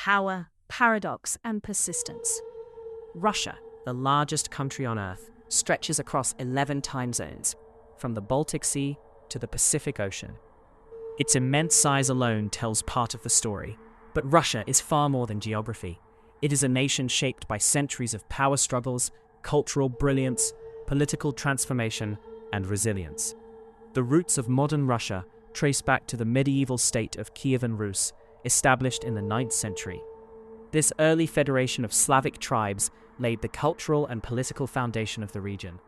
power, paradox, and persistence. Russia, the largest country on Earth, stretches across 11 time zones, from the Baltic Sea to the Pacific Ocean. Its immense size alone tells part of the story, but Russia is far more than geography. It is a nation shaped by centuries of power struggles, cultural brilliance, political transformation, and resilience. The roots of modern Russia trace back to the medieval state of Kievan Rus, established in the 9th century. This early federation of Slavic tribes laid the cultural and political foundation of the region.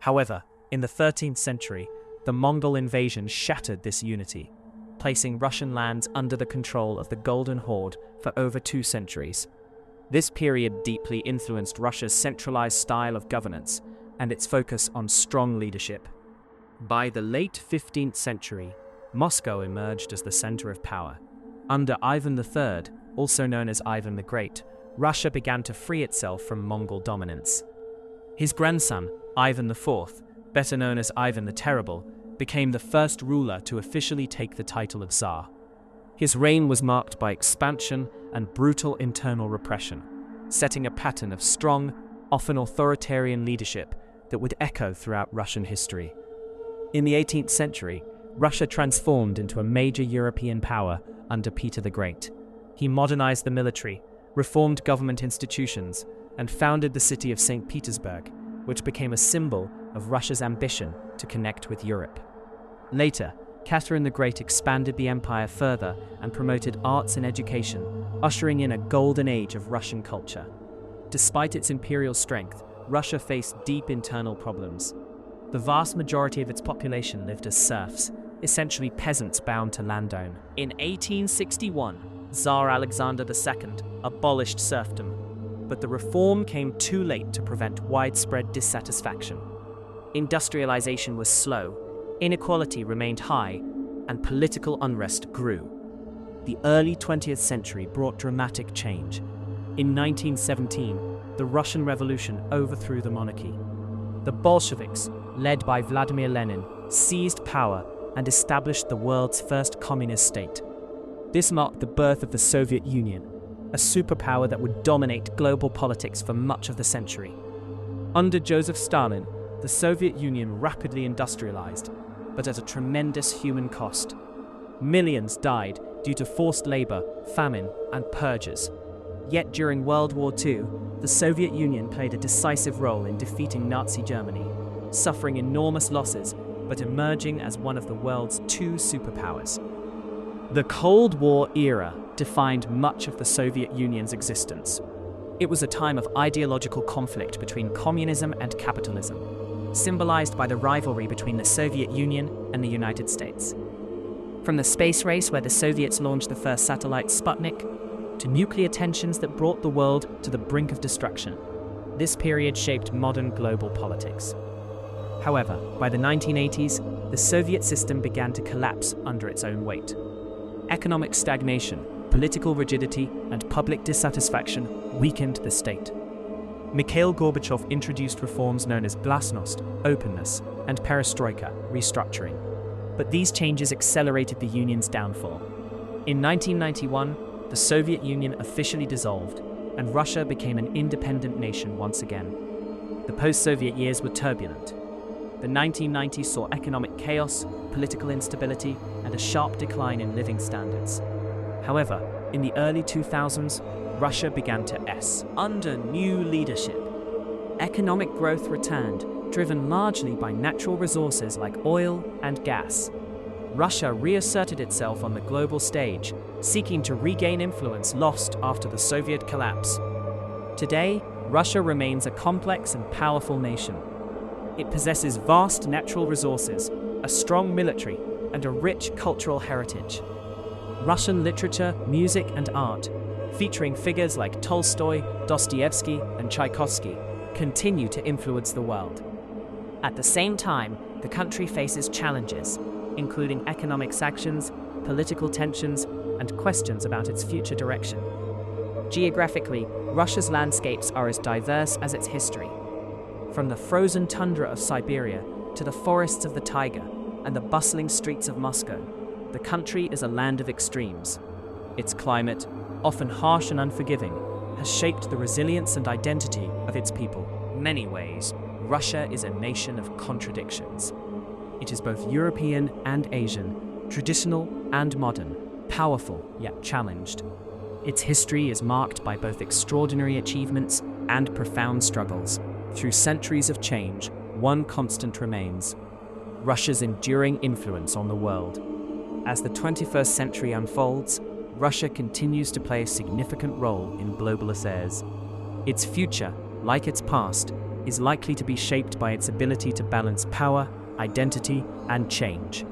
However, in the 13th century, the Mongol invasion shattered this unity, placing Russian lands under the control of the Golden Horde for over 2 centuries. This period deeply influenced Russia's centralized style of governance and its focus on strong leadership. By the late 15th century, Moscow emerged as the center of power. Under Ivan III, also known as Ivan the Great, Russia began to free itself from Mongol dominance. His grandson, Ivan IV, better known as Ivan the Terrible, became the first ruler to officially take the title of Tsar. His reign was marked by expansion and brutal internal repression, setting a pattern of strong, often authoritarian leadership that would echo throughout Russian history. In the 18th century, Russia transformed into a major European power under Peter the Great. He modernized the military, reformed government institutions, and founded the city of St. Petersburg, which became a symbol of Russia's ambition to connect with Europe. Later, Catherine the Great expanded the empire further and promoted arts and education, ushering in a golden age of Russian culture. Despite its imperial strength, Russia faced deep internal problems. The vast majority of its population lived as serfs, essentially peasants bound to land own. In 1861, Tsar Alexander II abolished serfdom, but the reform came too late to prevent widespread dissatisfaction. Industrialization was slow, inequality remained high, and political unrest grew. The early 20th century brought dramatic change. In 1917, the Russian Revolution overthrew the monarchy. The Bolsheviks, led by Vladimir Lenin, seized power and established the world's first communist state. This marked the birth of the Soviet Union, a superpower that would dominate global politics for much of the century. Under Joseph Stalin, the Soviet Union rapidly industrialized, but at a tremendous human cost. Millions died due to forced labor, famine, and purges. Yet during World War II, the Soviet Union played a decisive role in defeating Nazi Germany, suffering enormous losses, but emerging as one of the world's 2 superpowers. The Cold War era defined much of the Soviet Union's existence. It was a time of ideological conflict between communism and capitalism, symbolized by the rivalry between the Soviet Union and the United States. From the space race where the Soviets launched the first satellite Sputnik, to nuclear tensions that brought the world to the brink of destruction, this period shaped modern global politics. However, by the 1980s, the Soviet system began to collapse under its own weight. Economic stagnation, political rigidity, and public dissatisfaction weakened the state. Mikhail Gorbachev introduced reforms known as glasnost, openness, and perestroika, restructuring. But these changes accelerated the Union's downfall. In 1991, the Soviet Union officially dissolved, and Russia became an independent nation once again. The post-Soviet years were turbulent. The 1990s saw economic chaos, political instability, and a sharp decline in living standards. However, in the early 2000s, Russia began to rise. Under new leadership, economic growth returned, driven largely by natural resources like oil and gas. Russia reasserted itself on the global stage, seeking to regain influence lost after the Soviet collapse. Today, Russia remains a complex and powerful nation. It possesses vast natural resources, a strong military, and a rich cultural heritage. Russian literature, music, and art, featuring figures like Tolstoy, Dostoevsky, and Tchaikovsky, continue to influence the world. At the same time, the country faces challenges, including economic sanctions, political tensions, and questions about its future direction. Geographically, Russia's landscapes are as diverse as its history. From the frozen tundra of Siberia to the forests of the taiga and the bustling streets of Moscow, the country is a land of extremes. Its climate, often harsh and unforgiving, has shaped the resilience and identity of its people. In many ways, Russia is a nation of contradictions. It is both European and Asian, traditional and modern, powerful yet challenged. Its history is marked by both extraordinary achievements and profound struggles. Through centuries of change, one constant remains: Russia's enduring influence on the world. As the 21st century unfolds, Russia continues to play a significant role in global affairs. Its future, like its past, is likely to be shaped by its ability to balance power, identity, and change.